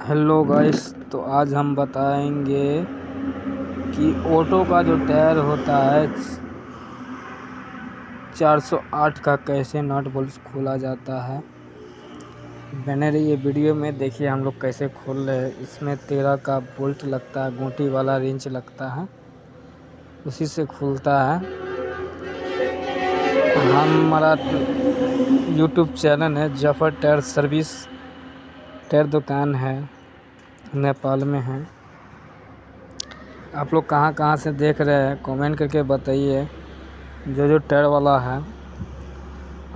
Hello guys, तो आज हम बताएंगे कि ऑटो का जो टायर होता है 408 का कैसे नट बोल्ट खोला जाता है। बने रहिए वीडियो में, देखिए हम लोग कैसे खोल रहे हैं। इसमें 13 का बोल्ट लगता है, गोटी वाला रिंच लगता है, उसी से खुलता है। हमारा यूट्यूब चैनल है जफर टायर सर्विस, टायर दुकान है, नेपाल में है। आप लोग कहाँ कहाँ से देख रहे हैं कमेंट करके बताइए। जो टायर वाला है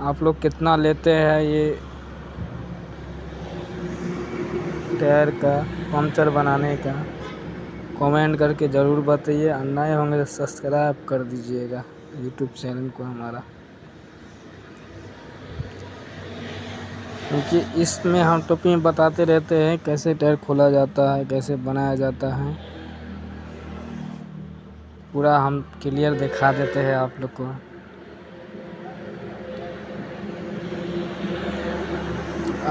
आप लोग कितना लेते हैं ये टायर का पंचर बनाने का, कमेंट करके ज़रूर बताइए। नए होंगे तो सब्सक्राइब कर दीजिएगा यूट्यूब चैनल को हमारा, क्योंकि इसमें हम टॉपिक में बताते रहते हैं कैसे टायर खोला जाता है, कैसे बनाया जाता है। पूरा हम क्लियर दिखा देते हैं आप लोग को।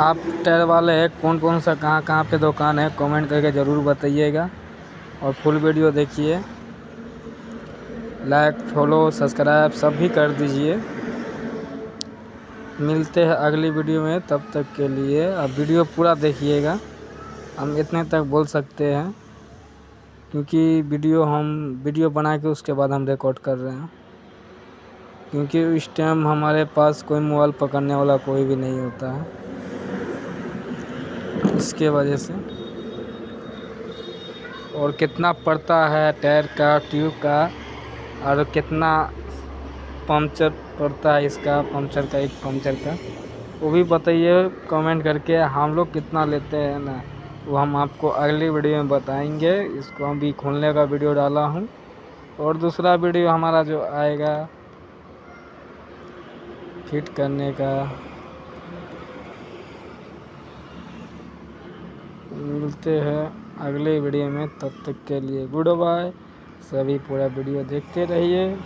आप टायर वाले हैं, कौन कौन सा कहाँ कहाँ पे दुकान है, कमेंट करके ज़रूर बताइएगा। और फुल वीडियो देखिए, लाइक फॉलो सब्सक्राइब सब भी कर दीजिए। मिलते हैं अगली वीडियो में, तब तक के लिए अब वीडियो पूरा देखिएगा। हम इतने तक बोल सकते हैं क्योंकि वीडियो बना के उसके बाद हम रिकॉर्ड कर रहे हैं, क्योंकि उस टाइम हमारे पास कोई मोबाइल पकड़ने वाला कोई भी नहीं होता है, इसके वजह से। और कितना पड़ता है टायर का, ट्यूब का, और कितना पंचर पड़ता है इसका, पंचर का, एक पंचर का, वो भी बताइए कमेंट करके। हम लोग कितना लेते हैं ना, वो हम आपको अगली वीडियो में बताएंगे। इसको हम भी खोलने का वीडियो डाला हूँ, और दूसरा वीडियो हमारा जो आएगा फिट करने का। मिलते हैं अगले वीडियो में, तब तक के लिए गुड बाय। सभी पूरा वीडियो देखते रहिए।